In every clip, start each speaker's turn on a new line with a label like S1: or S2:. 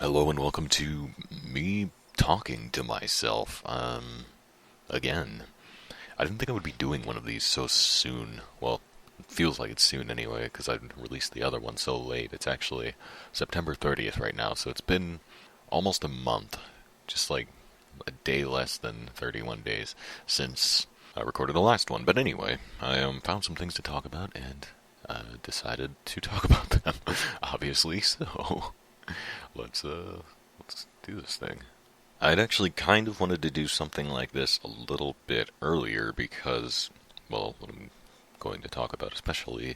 S1: Hello and welcome to me talking to myself, again. I didn't think I would be doing one of these so soon. Well, it feels like it's soon anyway, because I released the other one so late. It's actually September 30th right now, so it's been almost a month. Just like a day less than 31 days since I recorded the last one. But anyway, I found some things to talk about and decided to talk about them, obviously, so... Let's do this thing. I'd actually kind of wanted to do something like this a little bit earlier because, well, what I'm going to talk about especially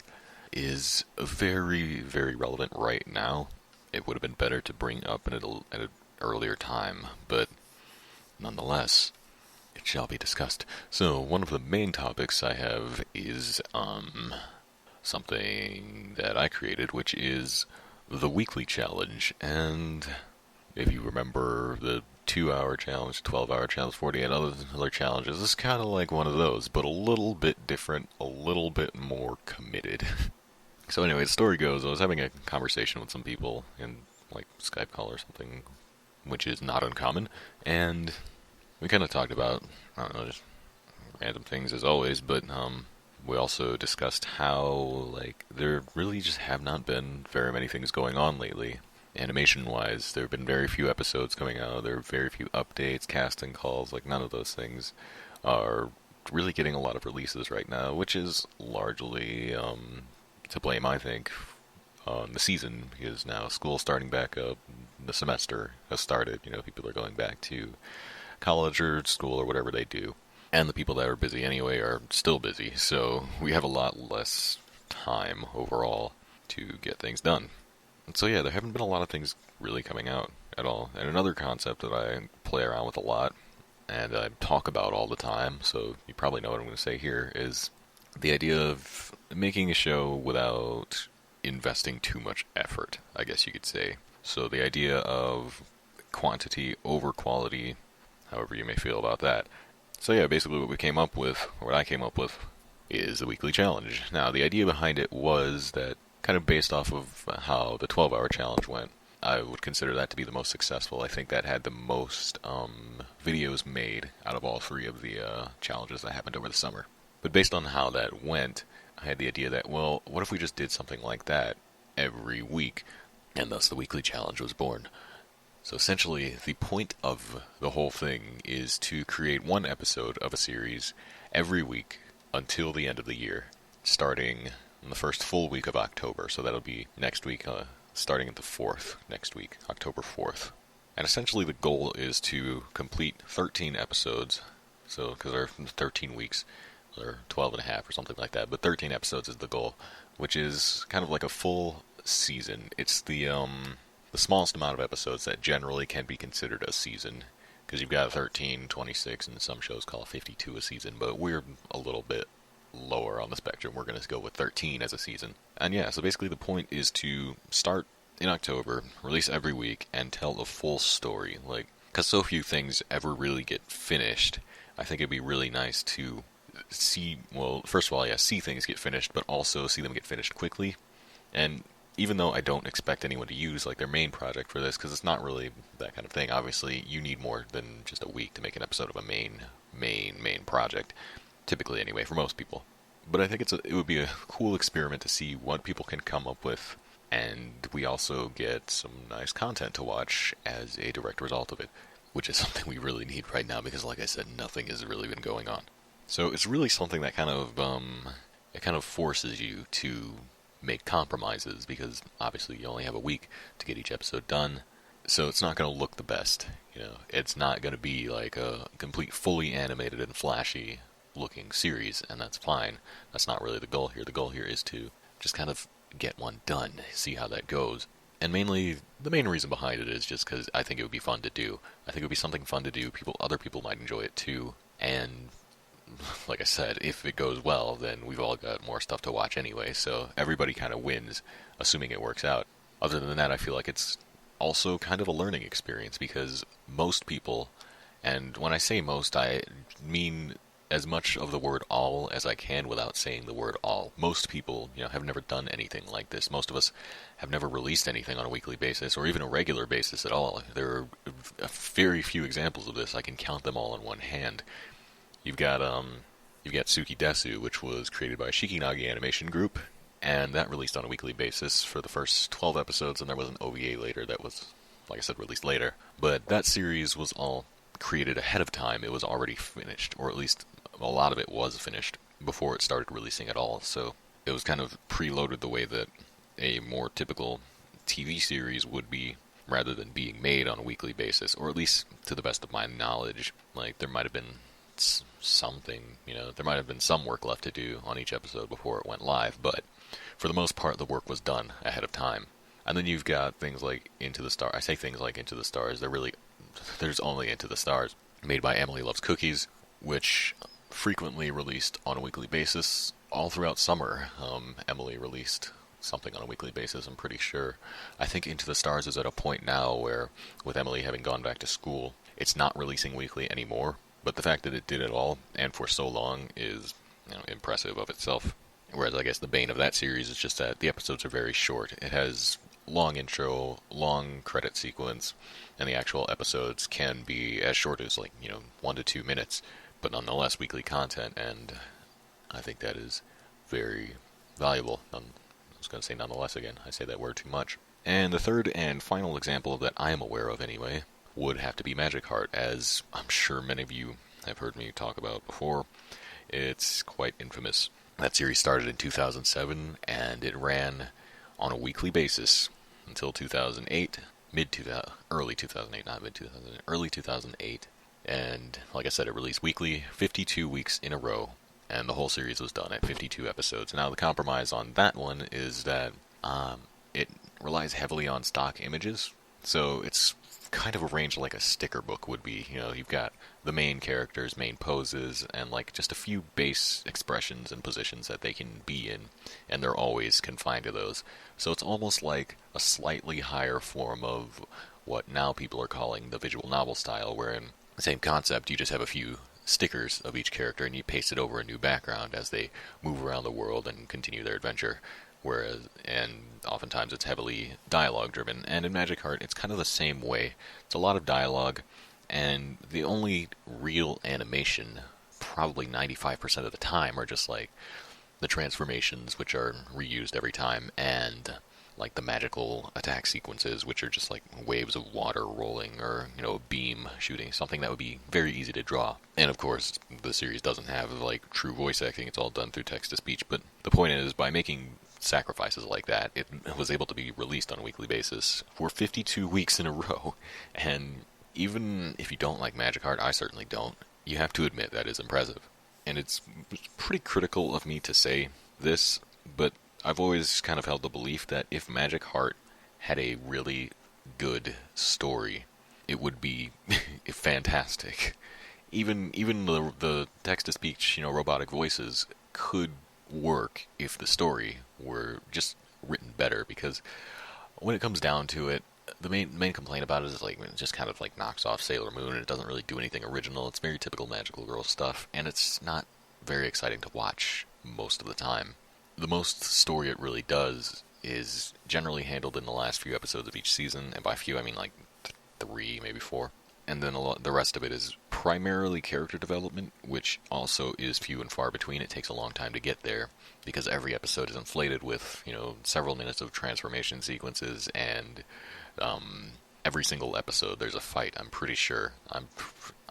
S1: is very, very relevant right now. It would have been better to bring up at an earlier time, but nonetheless, it shall be discussed. So, one of the main topics I have is, something that I created, which is the weekly challenge. And if you remember the 2-hour challenge, 12-hour challenge, 48 other challenges, it's kind of like one of those, but a little bit different, a little bit more committed. So anyway, the story goes, I was having a conversation with some people in like Skype call or something, which is not uncommon, and we kind of talked about, I don't know, just random things as always, but we also discussed how, like, there really just have not been very many things going on lately. Animation-wise, there have been very few episodes coming out, there are very few updates, casting calls, like, none of those things are really getting a lot of releases right now, which is largely to blame, I think, on the season, because now school's starting back up, the semester has started, people are going back to college or school or whatever they do. And the people that are busy anyway are still busy, so we have a lot less time overall to get things done. And so yeah, there haven't been a lot of things really coming out at all. And another concept that I play around with a lot, and I talk about all the time, so you probably know what I'm going to say here, is the idea of making a show without investing too much effort, I guess you could say. So the idea of quantity over quality, however you may feel about that. So yeah, basically what I came up with, is the weekly challenge. Now, the idea behind it was that, kind of based off of how the 12-hour challenge went, I would consider that to be the most successful. I think that had the most videos made out of all three of the challenges that happened over the summer. But based on how that went, I had the idea that, well, what if we just did something like that every week? And thus the weekly challenge was born. So essentially, the point of the whole thing is to create one episode of a series every week until the end of the year, starting in the first full week of October. So that'll be next week, starting at the 4th next week, October 4th. And essentially the goal is to complete 13 episodes, so because there are 13 weeks, or 12 and a half or something like that, but 13 episodes is the goal, which is kind of like a full season. It's the smallest amount of episodes that generally can be considered a season, because you've got 13, 26, and some shows call 52 a season, but we're a little bit lower on the spectrum. We're going to go with 13 as a season. And yeah, so basically the point is to start in October, release every week, and tell the full story. Like, because so few things ever really get finished, I think it'd be really nice to see, well, first of all, yeah, see things get finished, but also see them get finished quickly. And even though I don't expect anyone to use like their main project for this, because it's not really that kind of thing. Obviously, you need more than just a week to make an episode of a main project, typically anyway, for most people. But I think it would be a cool experiment to see what people can come up with, and we also get some nice content to watch as a direct result of it, which is something we really need right now, because like I said, nothing has really been going on. So it's really something that kind of forces you to make compromises, because obviously you only have a week to get each episode done, so it's not going to look the best. It's not going to be like a complete fully animated and flashy looking series, and that's fine. That's not really the goal here. The goal here is to just kind of get one done, see how that goes. And mainly, the main reason behind it is just because I think it would be fun to do. I think it would be something fun to do. Other people might enjoy it too, and like I said, if it goes well, then we've all got more stuff to watch anyway, so everybody kind of wins, assuming it works out. Other than that, I feel like it's also kind of a learning experience, because most people, and when I say most, I mean as much of the word all as I can without saying the word all. Most people, have never done anything like this. Most of us have never released anything on a weekly basis or even a regular basis at all. There are very few examples of this. I can count them all on one hand. You've got Tsuki Desu, which was created by Shikinagi Animation Group, and that released on a weekly basis for the first 12 episodes, and there was an OVA later that was, like I said, released later. But that series was all created ahead of time. It was already finished, or at least a lot of it was finished before it started releasing at all, so it was kind of preloaded the way that a more typical TV series would be, rather than being made on a weekly basis, or at least to the best of my knowledge. Like, there might have been something, there might have been some work left to do on each episode before it went live, but for the most part, the work was done ahead of time. And then you've got things like Into the Stars. I say things like Into the Stars, there's only Into the Stars, made by Emily Loves Cookies, which frequently released on a weekly basis all throughout summer. Emily released something on a weekly basis, I'm pretty sure. I think Into the Stars is at a point now where, with Emily having gone back to school, it's not releasing weekly anymore, but the fact that it did it all, and for so long, is impressive of itself. Whereas I guess the bane of that series is just that the episodes are very short. It has long intro, long credit sequence, and the actual episodes can be as short as 1 to 2 minutes, but nonetheless weekly content, and I think that is very valuable. I was going to say nonetheless again, I say that word too much. And the third and final example that I am aware of anyway would have to be Magic Heart, as I'm sure many of you have heard me talk about before. It's quite infamous. That series started in 2007, and it ran on a weekly basis until 2008, early 2008, not mid 2008, early 2008. And like I said, it released weekly, 52 weeks in a row, and the whole series was done at 52 episodes. Now, the compromise on that one is that it relies heavily on stock images, so it's kind of arranged like a sticker book would be. You've got the main characters, main poses, and just a few base expressions and positions that they can be in, and they're always confined to those. So it's almost like a slightly higher form of what now people are calling the visual novel style, wherein the same concept, you just have a few stickers of each character and you paste it over a new background as they move around the world and continue their adventure. And oftentimes it's heavily dialogue driven, and in Magic Heart it's kind of the same way. It's a lot of dialogue, and the only real animation, probably 95% of the time, are just the transformations, which are reused every time, and the magical attack sequences, which are just waves of water rolling, or a beam shooting, something that would be very easy to draw. And of course, the series doesn't have true voice acting, it's all done through text-to-speech, but the point is, by making sacrifices like that, it was able to be released on a weekly basis for 52 weeks in a row. And even if you don't like Magic Heart, I certainly don't, you have to admit that is impressive. And it's pretty critical of me to say this, but I've always kind of held the belief that if Magic Heart had a really good story, it would be fantastic. Even the text-to-speech, robotic voices could work if the story were just written better, because when it comes down to it, the main complaint about it is it just kind of knocks off Sailor Moon, and it doesn't really do anything original. It's very typical magical girl stuff, and it's not very exciting to watch most of the time. The most story it really does is generally handled in the last few episodes of each season, and by few I mean 3, maybe 4. And then the rest of it is primarily character development, which also is few and far between. It takes a long time to get there, because every episode is inflated with, several minutes of transformation sequences, and every single episode there's a fight, I'm pretty sure.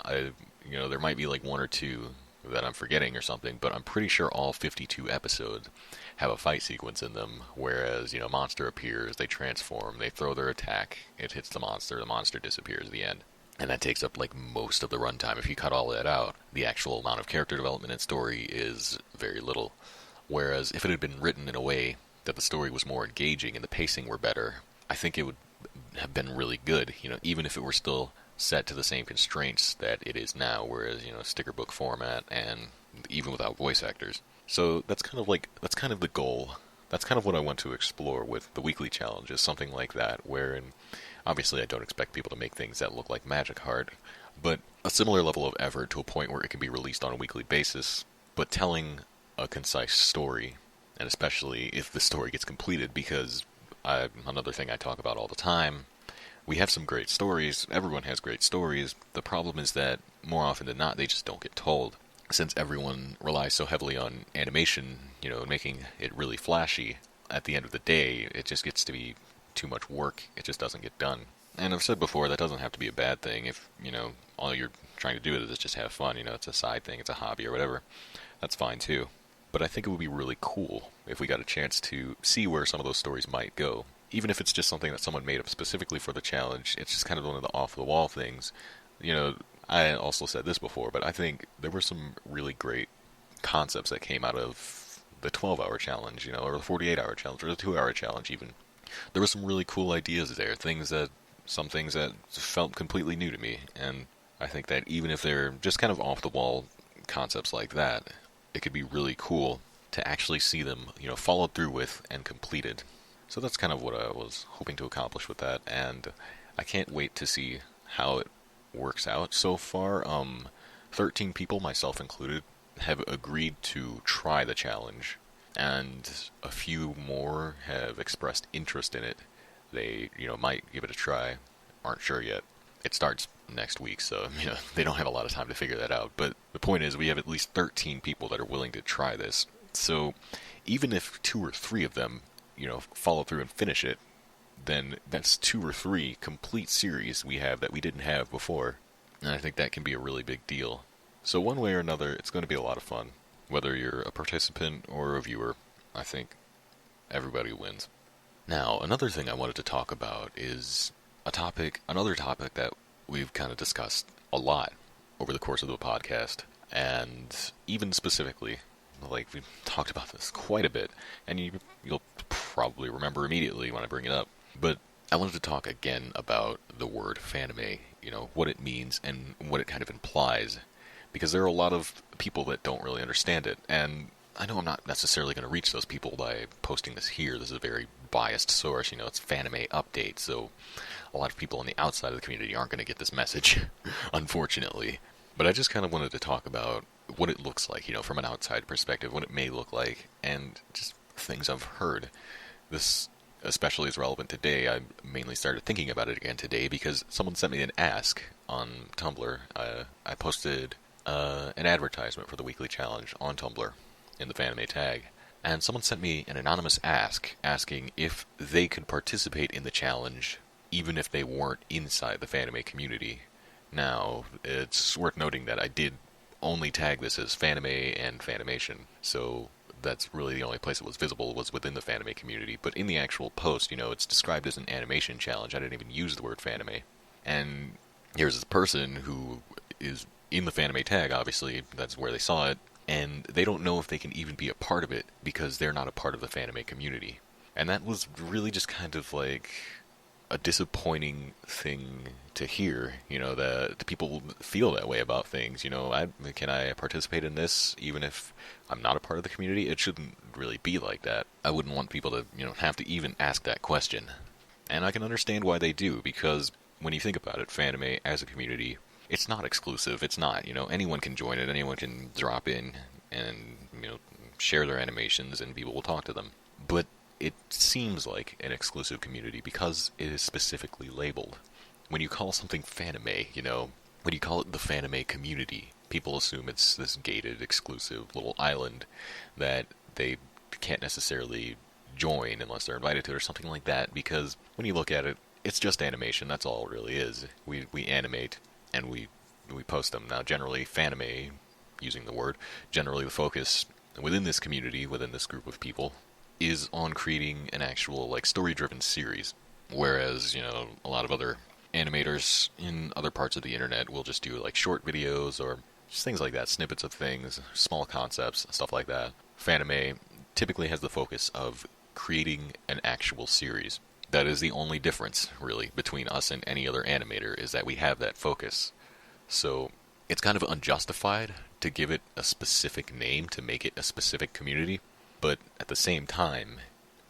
S1: There might be 1 or 2 that I'm forgetting or something, but I'm pretty sure all 52 episodes have a fight sequence in them, whereas, monster appears, they transform, they throw their attack, it hits the monster disappears at the end. And that takes up most of the runtime. If you cut all that out, the actual amount of character development and story is very little. Whereas if it had been written in a way that the story was more engaging and the pacing were better, I think it would have been really good, even if it were still set to the same constraints that it is now, whereas, sticker book format, and even without voice actors. So that's kind of the goal. That's kind of what I want to explore with the weekly challenges, something like that, wherein obviously I don't expect people to make things that look like Magic Heart, but a similar level of effort to a point where it can be released on a weekly basis, but telling a concise story, and especially if the story gets completed, because another thing I talk about all the time, we have some great stories, everyone has great stories, the problem is that more often than not they just don't get told. Since everyone relies so heavily on animation, making it really flashy, at the end of the day, it just gets to be too much work, it just doesn't get done. And I've said before, that doesn't have to be a bad thing if, all you're trying to do is just have fun, it's a side thing, it's a hobby or whatever. That's fine too. But I think it would be really cool if we got a chance to see where some of those stories might go. Even if it's just something that someone made up specifically for the challenge, it's just kind of one of the off-the-wall things. I also said this before, but I think there were some really great concepts that came out of the 12-hour challenge, or the 48-hour challenge, or the 2-hour challenge even. There were some really cool ideas there, some things that felt completely new to me, and I think that even if they're just kind of off-the-wall concepts like that, it could be really cool to actually see them, followed through with and completed. So that's kind of what I was hoping to accomplish with that, and I can't wait to see how it works out. So far, 13 people, myself included, have agreed to try the challenge, and a few more have expressed interest in it. They, might give it a try. Aren't sure yet. It starts next week, so, they don't have a lot of time to figure that out. But the point is, we have at least 13 people that are willing to try this. So, even if 2 or 3 of them, follow through and finish it, then that's 2 or 3 complete series we have that we didn't have before. And I think that can be a really big deal. So one way or another, it's going to be a lot of fun. Whether you're a participant or a viewer, I think everybody wins. Now, another thing I wanted to talk about is another topic that we've kind of discussed a lot over the course of the podcast, and even specifically, we've talked about this quite a bit, and you'll probably remember immediately when I bring it up, but I wanted to talk again about the word Fanime, what it means and what it kind of implies, because there are a lot of people that don't really understand it, and I know I'm not necessarily going to reach those people by posting this here. This is a very biased source, it's Fanime Update, so a lot of people on the outside of the community aren't going to get this message, unfortunately. But I just kind of wanted to talk about what it looks like, from an outside perspective, what it may look like, and just things I've heard. This especially is relevant today. I mainly started thinking about it again today because someone sent me an ask on Tumblr. I posted an advertisement for the weekly challenge on Tumblr in the Fanime tag, and someone sent me an anonymous ask asking if they could participate in the challenge even if they weren't inside the Fanime community. Now, it's worth noting that I did only tag this as Fanime and Fanimation, so that's really the only place it was visible was within the Fanime community, but in the actual post, it's described as an animation challenge. I didn't even use the word Fanime. And here's this person who is in the Fanime tag, obviously, that's where they saw it, and they don't know if they can even be a part of it because they're not a part of the Fanime community. And that was really just kind of like a disappointing thing to hear, that people feel that way about things. Can I participate in this even if I'm not a part of the community? It shouldn't really be like that. I wouldn't want people to, have to even ask that question. And I can understand why they do, because when you think about it, Fanime as a community, it's not exclusive. It's not, anyone can join it, anyone can drop in and, share their animations and people will talk to them. But it seems like an exclusive community because it is specifically labeled. When you call something Fanime, when you call it the Fanime community, people assume it's this gated, exclusive little island that they can't necessarily join unless they're invited to it or something like that, because when you look at it, it's just animation. That's all it really is. We animate and we post them. Now, generally, Fanime, using the word, generally the focus within this community, within this group of people, is on creating an actual, story-driven series. Whereas, a lot of other animators in other parts of the internet will just do, short videos or just things like that, snippets of things, small concepts, stuff like that. Fanime typically has the focus of creating an actual series. That is the only difference, really, between us and any other animator, is that we have that focus. So, it's kind of unjustified to give it a specific name to make it a specific community. But at the same time,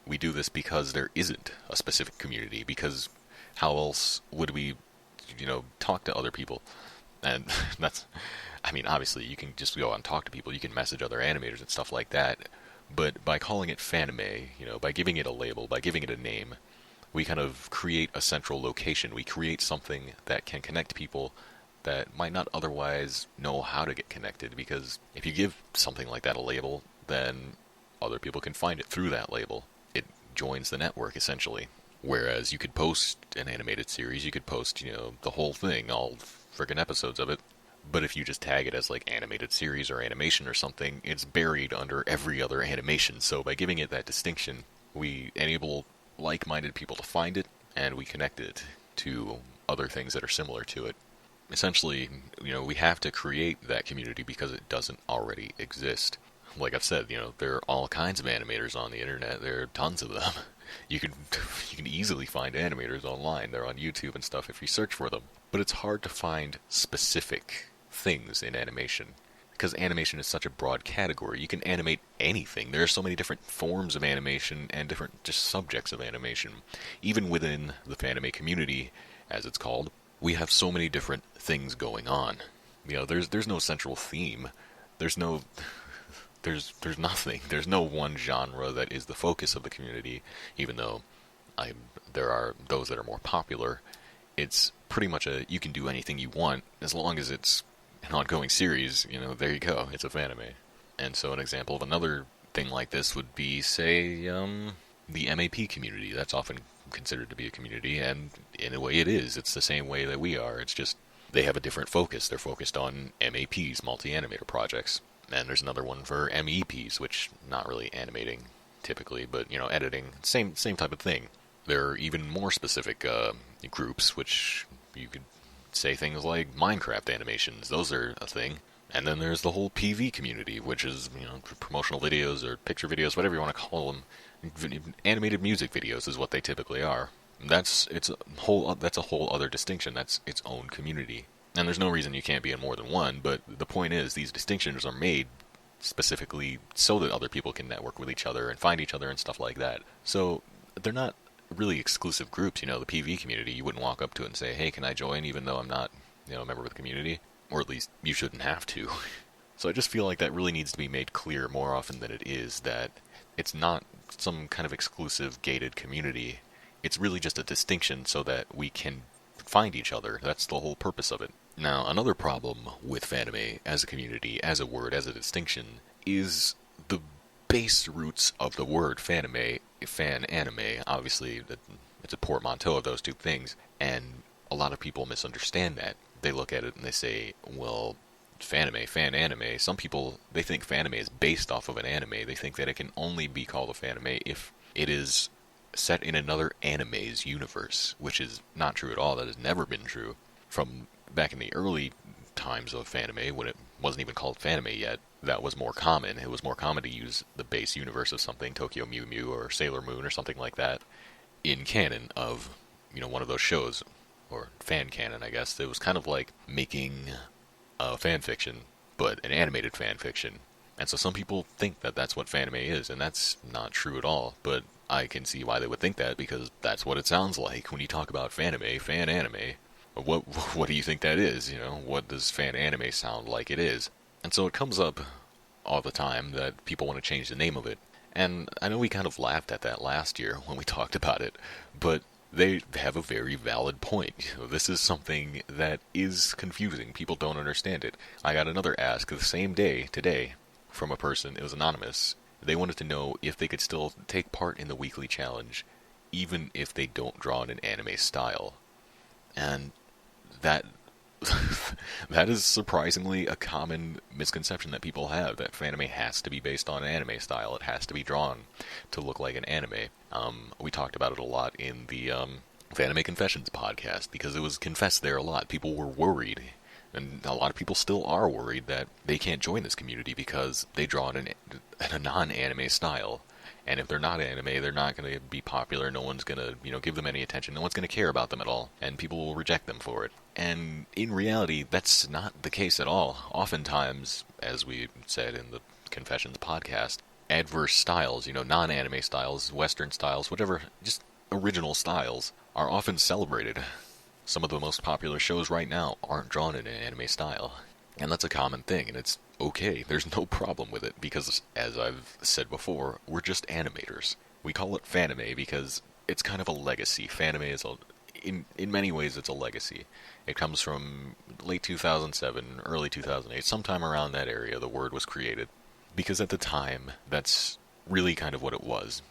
S1: we do this because there isn't a specific community, because how else would we, talk to other people? And obviously you can just go out and talk to people, you can message other animators and stuff like that, but by calling it Fanime, by giving it a label, by giving it a name, we kind of create a central location. We create something that can connect people that might not otherwise know how to get connected, because if you give something like that a label, then other people can find it through that label. It joins the network, essentially. Whereas you could post an animated series, you could post, the whole thing, all friggin' episodes of it. But if you just tag it as like animated series or animation or something, it's buried under every other animation. So by giving it that distinction, we enable like-minded people to find it, and we connect it to other things that are similar to it. Essentially, we have to create that community because it doesn't already exist. Like I've said, there are all kinds of animators on the internet. There are tons of them. You can easily find animators online. They're on YouTube and stuff if you search for them. But it's hard to find specific things in animation, because animation is such a broad category. You can animate anything. There are so many different forms of animation and different just subjects of animation. Even within the Fanime community, as it's called, we have so many different things going on. There's no central theme. There's nothing. There's no one genre that is the focus of the community, even though there are those that are more popular. It's pretty much you can do anything you want, as long as it's an ongoing series, there you go, it's a Fanime. And so an example of another thing like this would be, say, the MAP community. That's often considered to be a community, and in a way it is. It's the same way that we are. It's just they have a different focus. They're focused on MAPs, multi-animator projects. And there's another one for MEPs, which not really animating typically, but editing, same type of thing. There are even more specific groups, which you could say things like Minecraft animations. Those are a thing. And then there's the whole PV community, which is promotional videos or picture videos, whatever you want to call them. Animated music videos is what they typically are. That's a whole other distinction. That's its own community. And there's no reason you can't be in more than one, but the point is these distinctions are made specifically so that other people can network with each other and find each other and stuff like that. So they're not really exclusive groups. The PV community, you wouldn't walk up to it and say, hey, can I join, even though I'm not a member of the community? Or at least you shouldn't have to. So I just feel like that really needs to be made clear more often than it is, that it's not some kind of exclusive gated community. It's really just a distinction so that we can find each other. That's the whole purpose of it. Now, another problem with Fanime as a community, as a word, as a distinction, is the base roots of the word Fanime, fan anime. Obviously, it's a portmanteau of those two things, and a lot of people misunderstand that. They look at it and they say, well, Fanime, fan anime. Some people, they think Fanime is based off of an anime. They think that it can only be called a Fanime if it is set in another anime's universe, which is not true at all. That has never been true. From back in the early times of Fanime, when it wasn't even called Fanime yet, that was more common. It was more common to use the base universe of something, Tokyo Mew Mew or Sailor Moon or something like that, in canon of, one of those shows, or fan canon, I guess. It was kind of like making a fan fiction, but an animated fan fiction. And so some people think that that's what Fanime is, and that's not true at all. But I can see why they would think that, because that's what it sounds like when you talk about Fanime, fan anime. What do you think that is? What does fan anime sound like it is? And so it comes up all the time that people want to change the name of it. And I know we kind of laughed at that last year when we talked about it, but they have a very valid point. This is something that is confusing. People don't understand it. I got another ask the same day today from a person. It was anonymous. They wanted to know if they could still take part in the weekly challenge, even if they don't draw in an anime style. And that that is surprisingly a common misconception that people have, that Fanime has to be based on an anime style. It has to be drawn to look like an anime. We talked about it a lot in the Fanime Confessions podcast, because it was confessed there a lot. People were worried, and a lot of people still are worried, that they can't join this community because they draw in a non-anime style. And if they're not anime, they're not going to be popular. No one's going to, give them any attention. No one's going to care about them at all. And people will reject them for it. And in reality, that's not the case at all. Oftentimes, as we said in the Confessions podcast, adverse styles, non-anime styles, Western styles, whatever, just original styles, are often celebrated. Some of the most popular shows right now aren't drawn in an anime style. And that's a common thing, and it's okay. There's no problem with it, because, as I've said before, we're just animators. We call it Fanime because it's kind of a legacy. Fanime is in many ways, it's a legacy. It comes from late 2007, early 2008, sometime around that area, the word was created. Because at the time, that's really kind of what it was.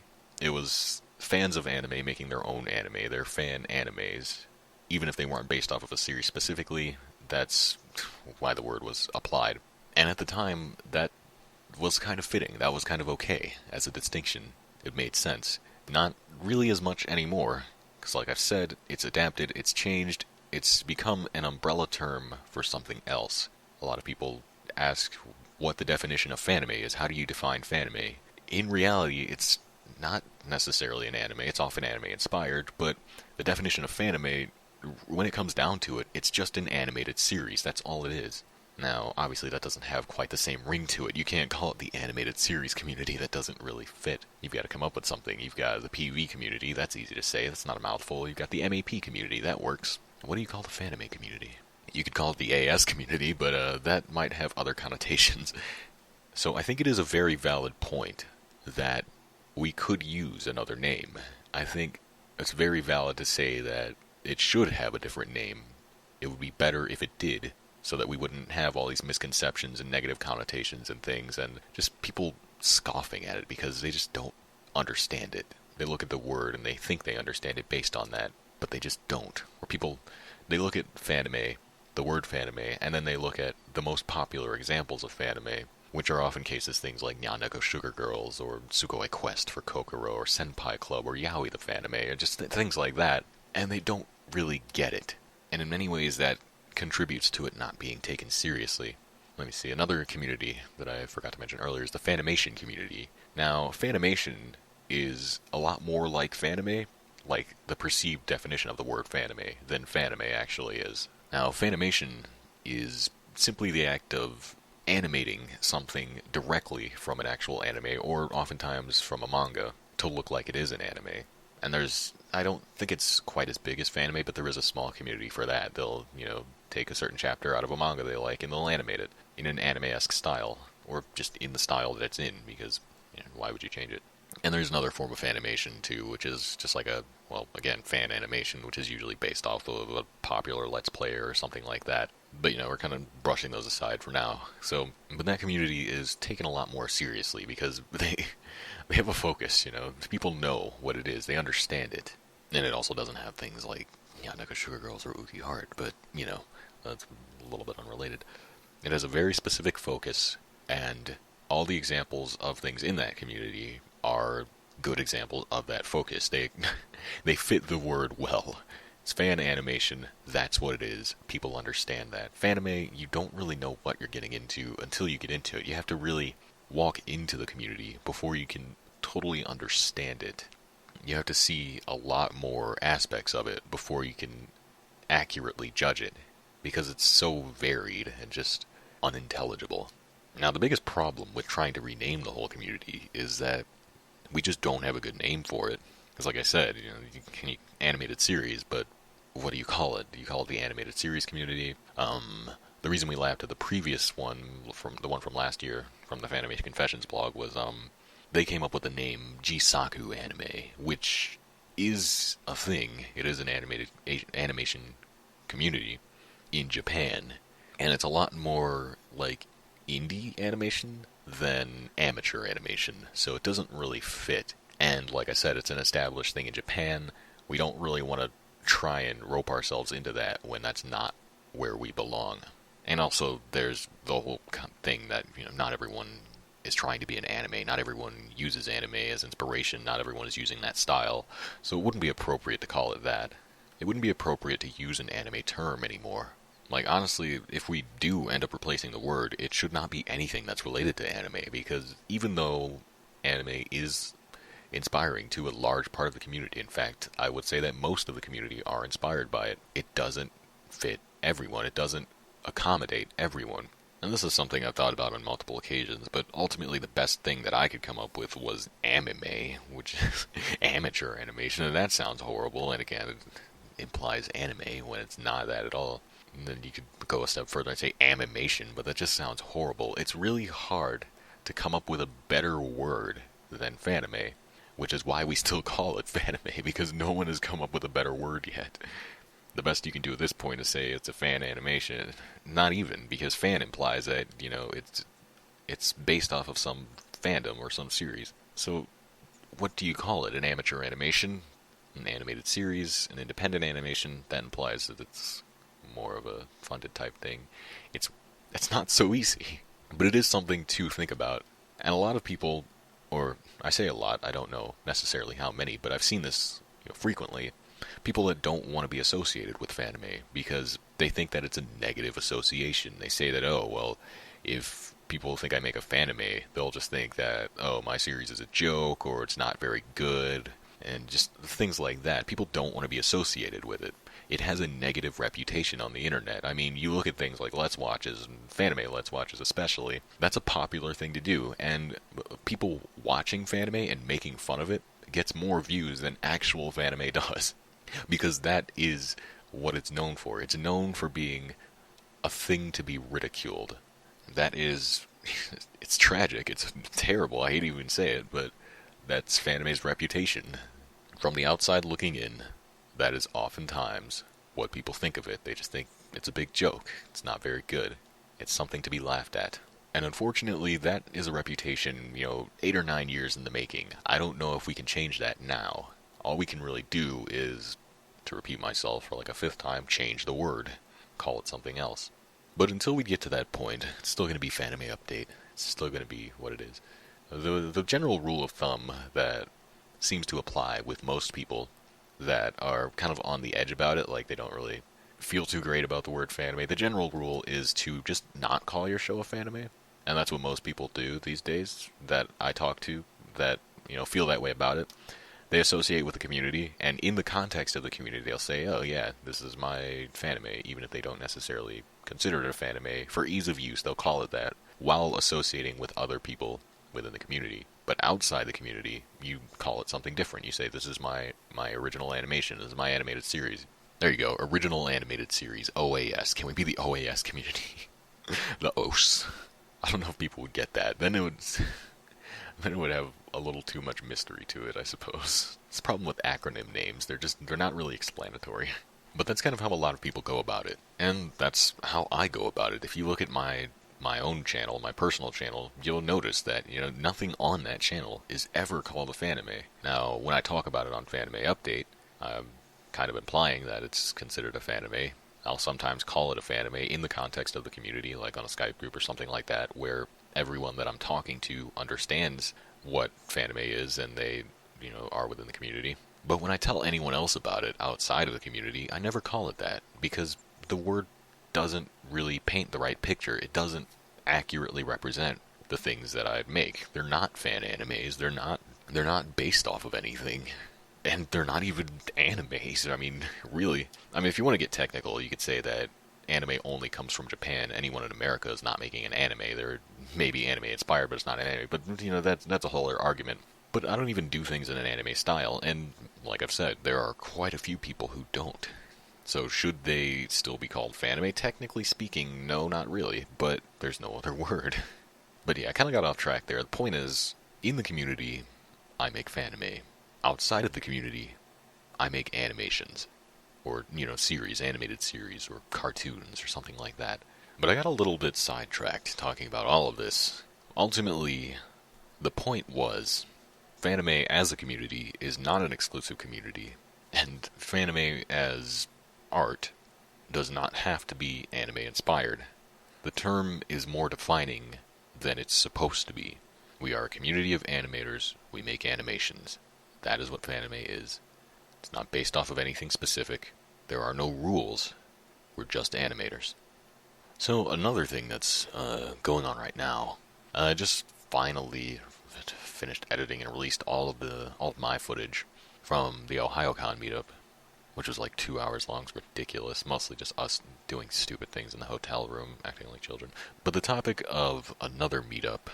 S1: It was fans of anime making their own anime, their fan animes. Even if they weren't based off of a series specifically, that's why the word was applied. And at the time, that was kind of fitting. That was kind of okay as a distinction. It made sense. Not really as much anymore, because like I've said, it's adapted, it's changed, it's become an umbrella term for something else. A lot of people ask what the definition of Fanime is. How do you define Fanime? In reality, it's not necessarily an anime. It's often anime inspired, but the definition of Fanime, when it comes down to it, it's just an animated series. That's all it is. Now, obviously that doesn't have quite the same ring to it. You can't call it the animated series community. That doesn't really fit. You've got to come up with something. You've got the PV community. That's easy to say. That's not a mouthful. You've got the MAP community. That works. What do you call the Fanime community? You could call it the AS community, but that might have other connotations. So I think it is a very valid point that we could use another name. I think it's very valid to say that it should have a different name. It would be better if it did, so that we wouldn't have all these misconceptions and negative connotations and things, and just people scoffing at it because they just don't understand it. They look at the word and they think they understand it based on that, but they just don't. Or people, they look at Fanime, the word Fanime, and then they look at the most popular examples of Fanime, which are often cases things like Nyaneko Sugar Girls, or Sugoi Quest for Kokoro, or Senpai Club, or Yaoi the Fanime, or just things like that, and they don't really get it. And in many ways that contributes to it not being taken seriously. Let me see, another community that I forgot to mention earlier is the Fanimation community. Now, Fanimation is a lot more like Fanime, like the perceived definition of the word Fanime, than Fanime actually is. Now, Fanimation is simply the act of animating something directly from an actual anime, or oftentimes from a manga, to look like it is an anime. And I don't think it's quite as big as Fanime, but there is a small community for that. They'll, take a certain chapter out of a manga they like, and they'll animate it in an anime-esque style, or just in the style that it's in, because, why would you change it? And there's another form of animation, too, which is just like fan animation, which is usually based off of a popular Let's Player or something like that. But, we're kind of brushing those aside for now. But that community is taken a lot more seriously, because they have a focus, People know what it is, they understand it. And it also doesn't have things like Nyaneko Sugar Girls or Uki Heart, but, that's a little bit unrelated. It has a very specific focus, and all the examples of things in that community are good examples of that focus. They fit the word well. It's fan animation, that's what it is. People understand that. Fanime, you don't really know what you're getting into until you get into it. You have to really walk into the community before you can totally understand it. You have to see a lot more aspects of it before you can accurately judge it, because it's so varied and just unintelligible. Now, the biggest problem with trying to rename the whole community is that we just don't have a good name for it. Because like I said, animated series, but what do you call it? Do you call it the animated series community? The reason we laughed at the previous one, from the one from last year, from the Fanime Confessions blog, was they came up with the name Jisaku Anime, which is a thing. It is an animation community in Japan, and it's a lot more like indie animation than amateur animation, so it doesn't really fit. And like I said, it's an established thing in Japan. We don't really want to try and rope ourselves into that when that's not where we belong. And also, there's the whole thing that, not everyone is trying to be an anime. Not everyone uses anime as inspiration. Not everyone is using that style. So it wouldn't be appropriate to call it that. It wouldn't be appropriate to use an anime term anymore. Like, honestly, if we do end up replacing the word, it should not be anything that's related to anime, because even though anime is inspiring to a large part of the community, in fact, I would say that most of the community are inspired by it, it doesn't fit everyone. It doesn't accommodate everyone. And this is something I've thought about on multiple occasions, but ultimately the best thing that I could come up with was anime, which is amateur animation, and that sounds horrible, and again, implies anime when it's not that at all. And then you could go a step further and say animation, but that just sounds horrible. It's really hard to come up with a better word than Fanime, which is why we still call it Fanime, because no one has come up with a better word yet. The best you can do at this point is say it's a fan animation. Not even, because fan implies that, it's based off of some fandom or some series. So, what do you call it? An amateur animation? An animated series? An independent animation? That implies that it's more of a funded type thing. It's not so easy, but it is something to think about. And a lot of people, or I say a lot, I don't know necessarily how many, but I've seen this frequently. People that don't want to be associated with Fanime because they think that it's a negative association. They say that, oh, well, if people think I make a Fanime, they'll just think that, oh, my series is a joke or it's not very good, and just things like that. People don't want to be associated with it. It has a negative reputation on the internet. I mean, you look at things like Let's Watches, and Fanime Let's Watches especially, that's a popular thing to do, and people watching Fanime and making fun of it gets more views than actual Fanime does. Because that is what it's known for. It's known for being a thing to be ridiculed. That is... it's tragic. It's terrible. I hate to even say it, but that's Fanime's reputation. From the outside looking in, that is oftentimes what people think of it. They just think it's a big joke. It's not very good. It's something to be laughed at. And unfortunately, that is a reputation, 8 or 9 years in the making. I don't know if we can change that now. All we can really do is, to repeat myself for like a 5th time, change the word. Call it something else. But until we get to that point, it's still going to be Fanime Update. It's still going to be what it is. The general rule of thumb that seems to apply with most people that are kind of on the edge about it, like they don't really feel too great about the word Fanime, the general rule is to just not call your show a Fanime. And that's what most people do these days that I talk to that, feel that way about it. They associate with the community, and in the context of the community, they'll say, oh yeah, this is my Fanime, even if they don't necessarily consider it a Fanime. For ease of use, they'll call it that, while associating with other people within the community. But outside the community, you call it something different. You say, this is my original animation, this is my animated series. There you go, original animated series, OAS. Can we be the OAS community? The OS. I don't know if people would get that. Then it would have a little too much mystery to it, I suppose. It's a problem with acronym names. They're not really explanatory. But that's kind of how a lot of people go about it. And that's how I go about it. If you look at my own channel, my personal channel, you'll notice that, nothing on that channel is ever called a Fanime. Now, when I talk about it on Fanime Update, I'm kind of implying that it's considered a Fanime. I'll sometimes call it a Fanime in the context of the community, like on a Skype group or something like that, where everyone that I'm talking to understands what Fanime is and they, are within the community. But when I tell anyone else about it outside of the community, I never call it that, because the word doesn't really paint the right picture. It doesn't accurately represent the things that I make. They're not fan animes. They're not based off of anything. And they're not even animes. I mean, really. If you want to get technical, you could say that anime only comes from Japan. Anyone in America is not making an anime. They're maybe anime inspired, but it's not an anime. But, that's a whole other argument. But I don't even do things in an anime style. And, like I've said, there are quite a few people who don't. So should they still be called Fanime? Technically speaking, no, not really. But there's no other word. But yeah, I kind of got off track there. The point is, in the community, I make Fanime. Outside of the community, I make animations. Or, series, animated series, or cartoons, or something like that. But I got a little bit sidetracked talking about all of this. Ultimately, the point was, Fanime as a community is not an exclusive community, and Fanime as art does not have to be anime-inspired. The term is more defining than it's supposed to be. We are a community of animators, we make animations. That is what Fanime is. It's not based off of anything specific. There are no rules. We're just animators. So another thing that's going on right now, I just finally finished editing and released all of my footage from the OhioCon meetup, which was like 2 hours long. It's ridiculous. Mostly just us doing stupid things in the hotel room, acting like children. But the topic of another meetup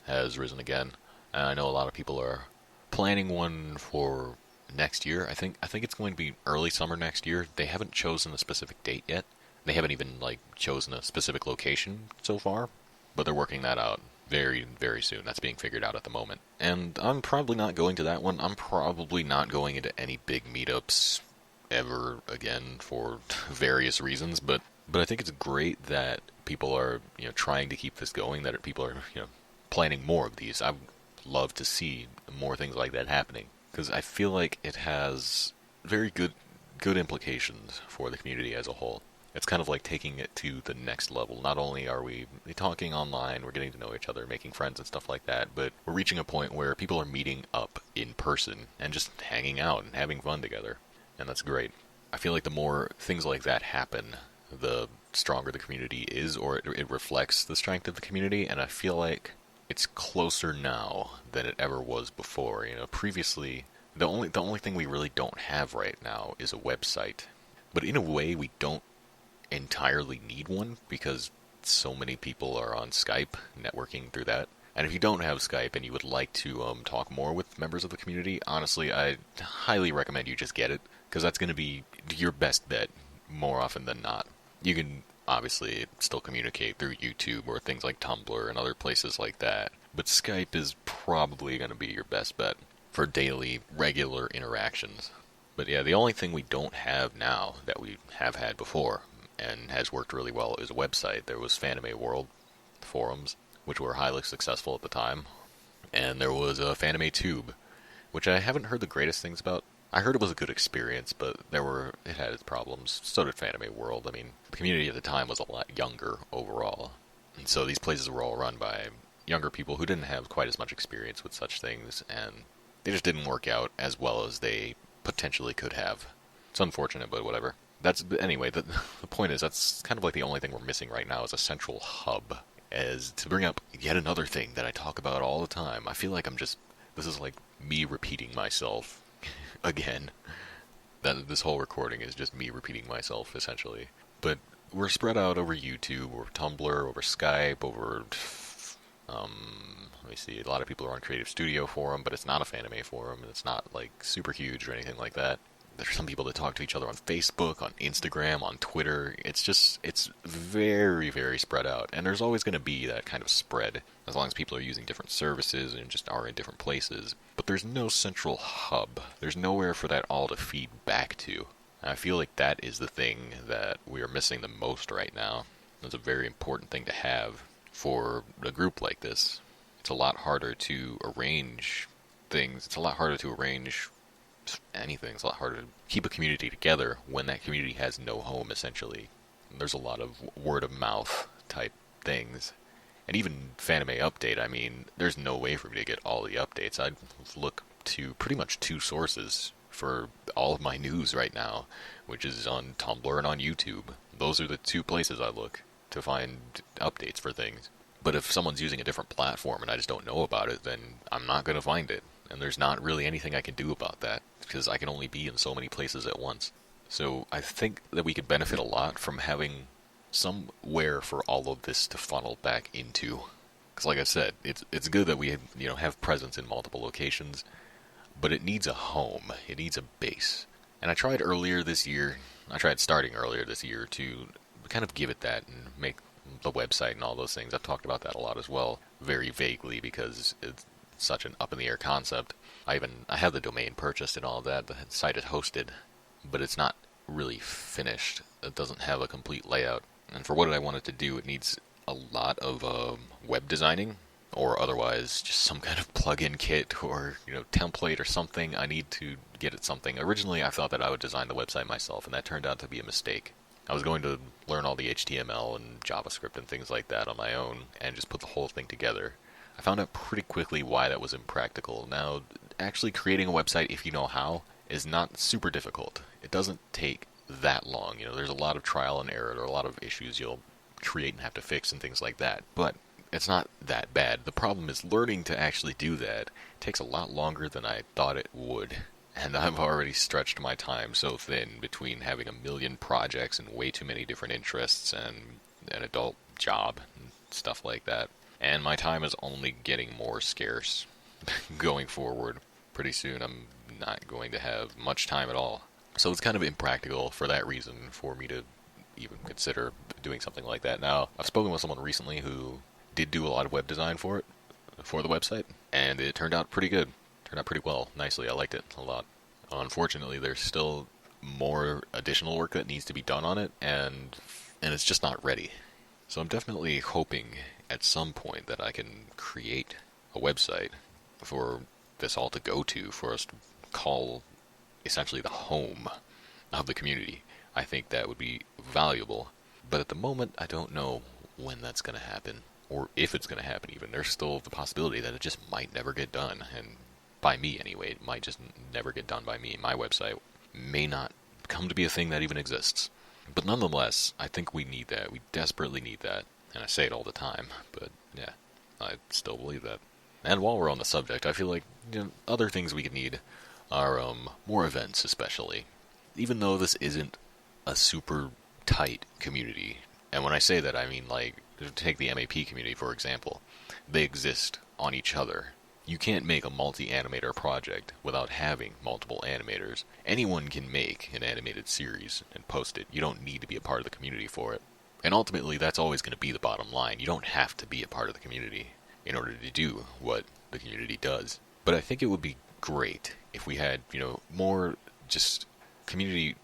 S1: has risen again. And I know a lot of people are planning one for next year. I think it's going to be early summer next year. They haven't chosen a specific date yet. They haven't even chosen a specific location so far, but they're working that out very, very soon. That's being figured out at the moment. And I'm probably not going to that one. I'm probably not going into any big meetups ever again for various reasons, but I think it's great that people are, trying to keep this going, that people are, planning more of these. I'd love to see more things like that happening, because I feel like it has very good implications for the community as a whole. It's kind of like taking it to the next level. Not only are we talking online, we're getting to know each other, making friends and stuff like that, but we're reaching a point where people are meeting up in person and just hanging out and having fun together. And that's great. I feel like the more things like that happen, the stronger the community is, or it reflects the strength of the community, and I feel like it's closer now than it ever was before. Previously, the only thing we really don't have right now is a website. But in a way, we don't entirely need one, because so many people are on Skype, networking through that. And if you don't have Skype and you would like to talk more with members of the community, honestly, I highly recommend you just get it, because that's going to be your best bet more often than not. You can obviously still communicate through YouTube or things like Tumblr and other places like that, but Skype is probably going to be your best bet for daily, regular interactions. But yeah, the only thing we don't have now that we have had before and has worked really well is a website. There was Fanime World forums, which were highly successful at the time, and there was a Fanime Tube, which I haven't heard the greatest things about. I heard it was a good experience, but it had its problems. So did Fanime World. I mean, the community at the time was a lot younger overall, and so these places were all run by younger people who didn't have quite as much experience with such things, and they just didn't work out as well as they potentially could have. It's unfortunate, but whatever. Anyway, the point is, that's kind of like the only thing we're missing right now is a central hub. As to bring up yet another thing that I talk about all the time, I feel like this is like me repeating myself again. That this whole recording is just me repeating myself, essentially. But we're spread out over YouTube, over Tumblr, over Skype, over let me see, a lot of people are on Creative Studio Forum, but it's not a Fanime forum, and it's not super huge or anything like that. There's some people that talk to each other on Facebook, on Instagram, on Twitter. It's very, very spread out. And there's always going to be that kind of spread, as long as people are using different services and just are in different places. But there's no central hub. There's nowhere for that all to feed back to. And I feel like that is the thing that we are missing the most right now. It's a very important thing to have for a group like this. It's a lot harder to arrange things. It's a lot harder to arrange anything. It's a lot harder to keep a community together when that community has no home, essentially. There's a lot of word of mouth type things. And even Fanime Update, I mean, there's no way for me to get all the updates. I'd look to pretty much two sources for all of my news right now, which is on Tumblr and on YouTube. Those are the two places I look to find updates for things. But if someone's using a different platform and I just don't know about it, then I'm not going to find it. And there's not really anything I can do about that, because I can only be in so many places at once. So I think that we could benefit a lot from having somewhere for all of this to funnel back into. Because like I said, it's good that we have presence in multiple locations, but it needs a home. It needs a base. And I tried starting earlier this year to kind of give it that and make the website and all those things. I've talked about that a lot as well, very vaguely, because it's such an up-in-the-air concept. I have the domain purchased and all of that. The site is hosted, but it's not really finished. It doesn't have a complete layout. And for what I want it to do, it needs a lot of web designing, or otherwise just some kind of plug-in kit or template or something. I need to get it something. Originally, I thought that I would design the website myself, and that turned out to be a mistake. I was going to learn all the HTML and JavaScript and things like that on my own and just put the whole thing together. I found out pretty quickly why that was impractical. Now, actually creating a website, if you know how, is not super difficult. It doesn't take that long. There's a lot of trial and error. There are a lot of issues you'll create and have to fix and things like that. But it's not that bad. The problem is learning to actually do that takes a lot longer than I thought it would. And I've already stretched my time so thin between having a million projects and way too many different interests and an adult job and stuff like that. And my time is only getting more scarce going forward. pretty soon I'm not going to have much time at all. So it's kind of impractical for that reason for me to even consider doing something like that. Now, I've spoken with someone recently who did do a lot of web design for the website, and it turned out pretty good. Turned out pretty well, nicely. I liked it a lot. Unfortunately, there's still more additional work that needs to be done on it, and it's just not ready. So I'm definitely hoping at some point that I can create a website for this all to go to, for us to call essentially the home of the community. I think that would be valuable. But at the moment, I don't know when that's going to happen, or if it's going to happen even. There's still the possibility that it just might never get done, and by me anyway, it might just never get done by me. My website may not come to be a thing that even exists. But nonetheless, I think we need that. We desperately need that. And I say it all the time, but yeah, I still believe that. And while we're on the subject, I feel like other things we could need are more events, especially. Even though this isn't a super tight community, and when I say that, I mean like, take the MAP community for example. They exist on each other. You can't make a multi-animator project without having multiple animators. Anyone can make an animated series and post it. You don't need to be a part of the community for it. And ultimately, that's always going to be the bottom line. You don't have to be a part of the community in order to do what the community does. But I think it would be great if we had, more just community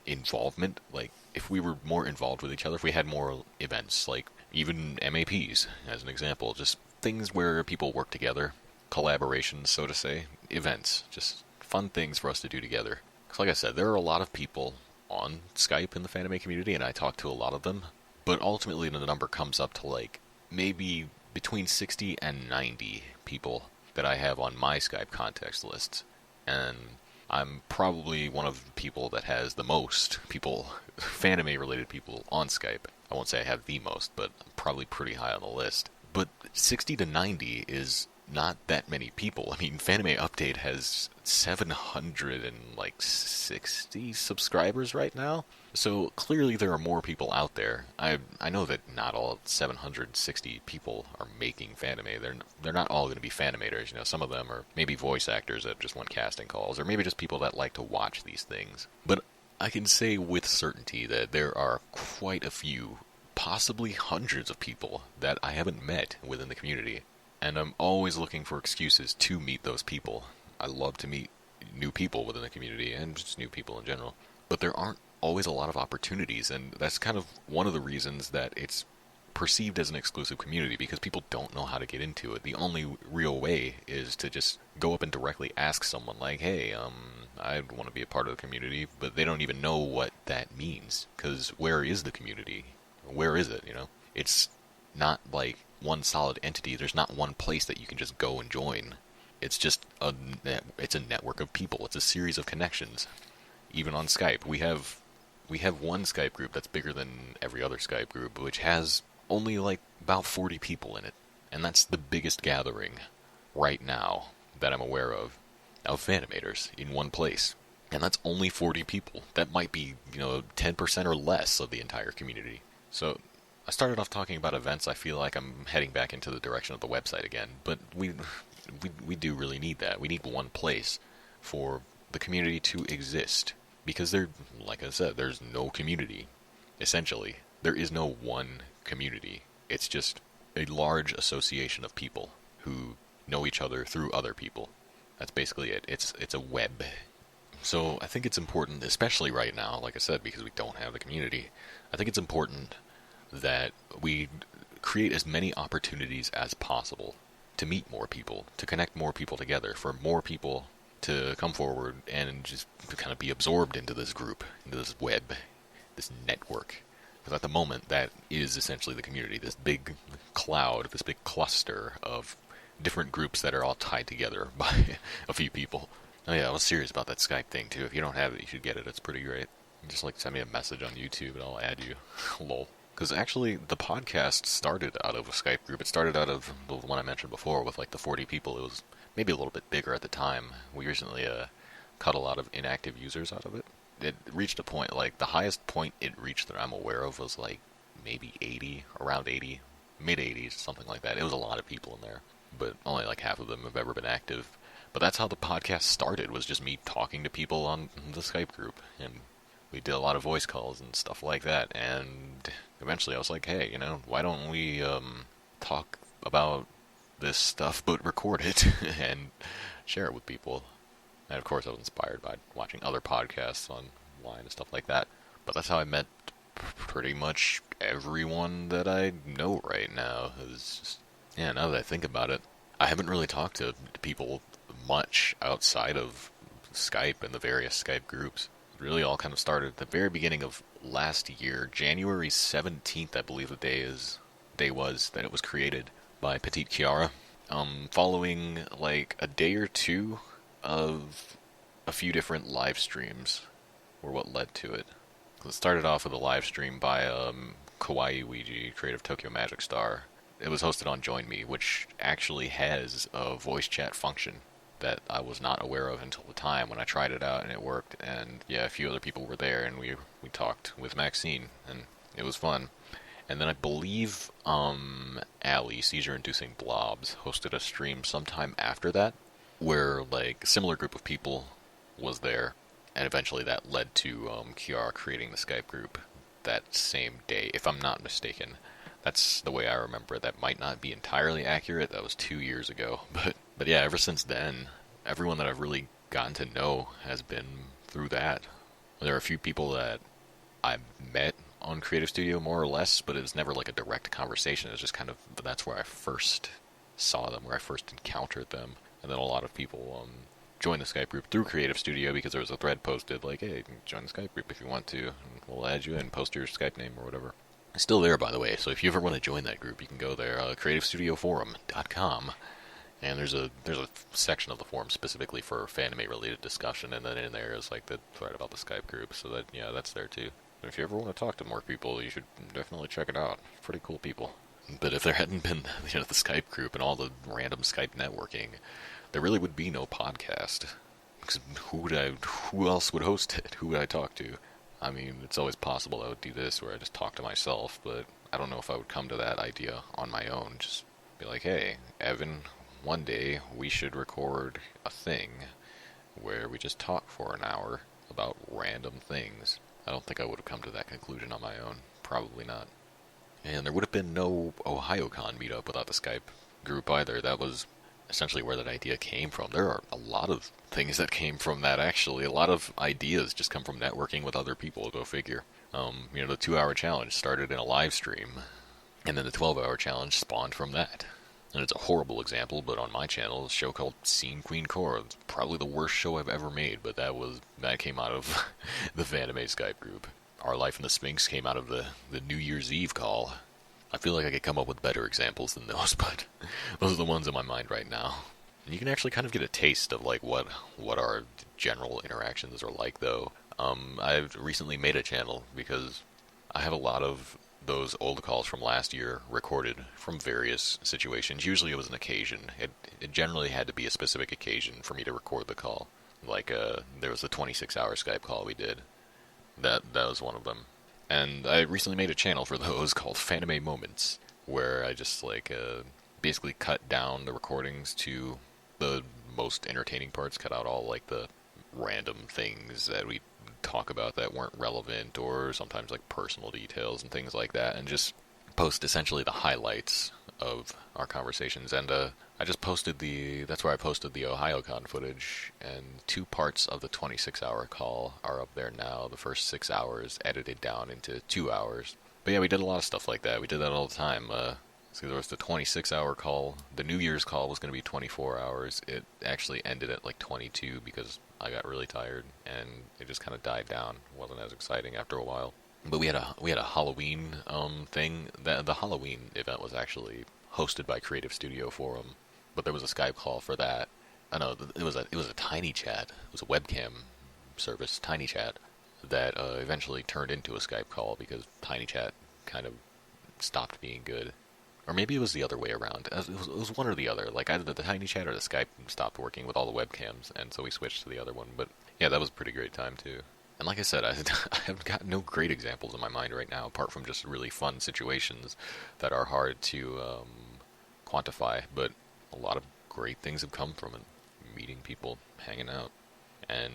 S1: involvement. Like, if we were more involved with each other, if we had more events, like even MAPs, as an example, just things where people work together, collaborations, so to say, events, just fun things for us to do together. Because like I said, there are a lot of people on Skype in the Fanime community, and I talk to a lot of them, but ultimately the number comes up to like maybe between 60 and 90 people that I have on my Skype context lists. And I'm probably one of the people that has the most people, Fanime-related people, on Skype. I won't say I have the most, but I'm probably pretty high on the list. But 60 to 90 is not that many people. I mean, Fanime Update has 760 subscribers right now. So clearly there are more people out there. I know that not all 760 people are making Fanime. They're not all going to be Fanimators. Some of them are maybe voice actors that just want casting calls, or maybe just people that like to watch these things. But I can say with certainty that there are quite a few, possibly hundreds of people that I haven't met within the community. And I'm always looking for excuses to meet those people. I love to meet new people within the community, and just new people in general. But there aren't always a lot of opportunities, and that's kind of one of the reasons that it's perceived as an exclusive community, because people don't know how to get into it. The only real way is to just go up and directly ask someone, like, hey, I want to be a part of the community, but they don't even know what that means, because where is the community? Where is it, It's not like one solid entity. There's not one place that you can just go and join. It's just it's a network of people. It's a series of connections. Even on Skype, we have one Skype group that's bigger than every other Skype group, which has only like about 40 people in it. And that's the biggest gathering right now that I'm aware of Fanimators in one place. And that's only 40 people. That might be, 10% or less of the entire community. So I started off talking about events. I feel like I'm heading back into the direction of the website again, but we do really need that. We need one place for the community to exist, because like I said, there's no community. Essentially, there is no one community. It's just a large association of people who know each other through other people. That's basically it. It's a web. So I think it's important, especially right now, like I said, because we don't have the community, I think it's important that we create as many opportunities as possible to meet more people, to connect more people together, for more people to come forward and just kind of be absorbed into this group, into this web, this network. Because at the moment, that is essentially the community, this big cloud, this big cluster of different groups that are all tied together by a few people. Oh yeah, I was serious about that Skype thing too. If you don't have it, you should get it. It's pretty great. Just send me a message on YouTube and I'll add you. Lol. Because actually, the podcast started out of a Skype group. It started out of the one I mentioned before with like the 40 people. It was maybe a little bit bigger at the time. We recently cut a lot of inactive users out of it. It reached a point, like the highest point it reached that I'm aware of was like maybe 80, around 80, mid 80s, something like that. It was a lot of people in there, but only like half of them have ever been active. But that's how the podcast started, was just me talking to people on the Skype group. And we did a lot of voice calls and stuff like that. And eventually I was like, hey, why don't we talk about this stuff but record it and share it with people? And of course I was inspired by watching other podcasts online and stuff like that. But that's how I met pretty much everyone that I know right now. It's just, yeah, now that I think about it, I haven't really talked to people much outside of Skype and the various Skype groups. It really all kind of started at the very beginning of last year, January 17th, I believe the day was that it was created by Petite Chiara. Following like a day or two of a few different live streams were what led to it. It started off with a live stream by Kawaii Ouija, Creative Tokyo Magic Star. It was hosted on Join Me, which actually has a voice chat function that I was not aware of until the time when I tried it out and it worked. And yeah, a few other people were there and we talked with Maxine and it was fun. And then I believe Allie, Seizure Inducing Blobs, hosted a stream sometime after that where like a similar group of people was there. And eventually that led to Kiara creating the Skype group that same day, if I'm not mistaken. That's the way I remember it. That might not be entirely accurate. That was 2 years ago. But yeah, ever since then, everyone that I've really gotten to know has been through that. There are a few people that I met on Creative Studio more or less, but it was never like a direct conversation. It was just kind of, that's where I first saw them, where I first encountered them. And then a lot of people join the Skype group through Creative Studio because there was a thread posted like, hey, join the Skype group if you want to, and we'll add you in, post your Skype name or whatever. It's still there, by the way, so if you ever want to join that group, you can go there, creativestudioforum.com, and there's a section of the forum specifically for Fanime-related discussion, and then in there is like the thread about the Skype group, so that, yeah, that's there too. But if you ever want to talk to more people, you should definitely check it out. Pretty cool people. But if there hadn't been the Skype group and all the random Skype networking, there really would be no podcast. Because who else would host it? Who would I talk to? I mean, it's always possible I would do this where I just talk to myself, but I don't know if I would come to that idea on my own. Just be like, hey, Evan, one day we should record a thing where we just talk for an hour about random things. I don't think I would have come to that conclusion on my own. Probably not. And there would have been no OhioCon meetup without the Skype group either. That was essentially where that idea came from. There are a lot of things that came from that, actually. A lot of ideas just come from networking with other people, go figure. The 2-hour challenge started in a live stream, and then the 12-hour challenge spawned from that. And it's a horrible example, but on my channel, a show called Scene Queen Core. It's probably the worst show I've ever made, but that came out of the Fanime Skype group. Our Life in the Sphinx came out of the New Year's Eve call. I feel like I could come up with better examples than those, but those are the ones in my mind right now. And you can actually kind of get a taste of like what our general interactions are like, though. I've recently made a channel because I have a lot of those old calls from last year recorded from various situations. Usually it was an occasion. It generally had to be a specific occasion for me to record the call. Like there was the 26-hour Skype call we did. That was one of them. And I recently made a channel for those called Fanime Moments, where I just basically cut down the recordings to the most entertaining parts, cut out all like the random things that we talk about that weren't relevant, or sometimes like personal details and things like that, and just post essentially the highlights of our conversations. And I just posted that's where I posted the OhioCon footage, and 2 parts of the 26-hour call are up there now. The first 6 hours edited down into 2 hours. But yeah, we did a lot of stuff like that. We did that all the time. So there was the 26-hour call. The New Year's call was going to be 24 hours. It actually ended at like 22 because I got really tired, and it just kind of died down. It wasn't as exciting after a while. But we had a Halloween thing. The Halloween event was actually hosted by Creative Studio Forum, but there was a Skype call for that. I know it was a Tiny Chat. It was a webcam service, Tiny Chat, that eventually turned into a Skype call because Tiny Chat kind of stopped being good. Or maybe it was the other way around. It was one or the other. Like either the Tiny Chat or the Skype stopped working with all the webcams, and so we switched to the other one. But yeah, that was a pretty great time too. And like I said, I have got no great examples in my mind right now, apart from just really fun situations that are hard to quantify. But a lot of great things have come from it. meeting people, hanging out. And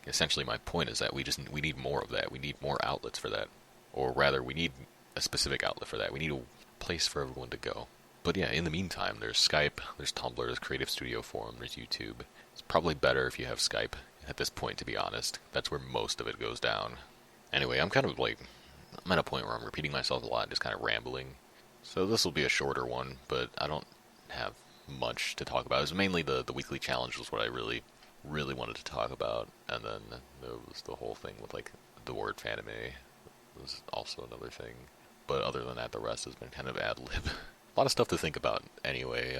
S1: essentially my point is that we need more of that. We need more outlets for that. Or rather, we need a specific outlet for that. We need a place for everyone to go. But yeah, in the meantime, there's Skype, there's Tumblr, there's Creative Studio Forum, there's YouTube. It's probably better if you have Skype at this point, to be honest. That's where most of it goes down. Anyway, I'm at a point where I'm repeating myself a lot and just kind of rambling. So this will be a shorter one, but I don't have much to talk about. It was mainly the weekly challenge was what I really wanted to talk about. And then there was the whole thing with like the word Fanime was also another thing. But other than that, the rest has been kind of ad-lib. A lot of stuff to think about anyway.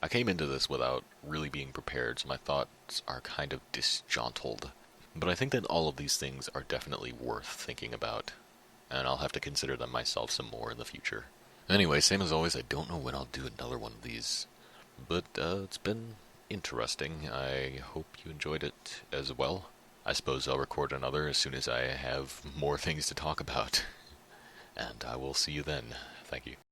S1: I came into this without really being prepared, so my thoughts are kind of disjuntled. But I think that all of these things are definitely worth thinking about, and I'll have to consider them myself some more in the future. Anyway, same as always, I don't know when I'll do another one of these, but it's been interesting. I hope you enjoyed it as well. I suppose I'll record another as soon as I have more things to talk about. And I will see you then. Thank you.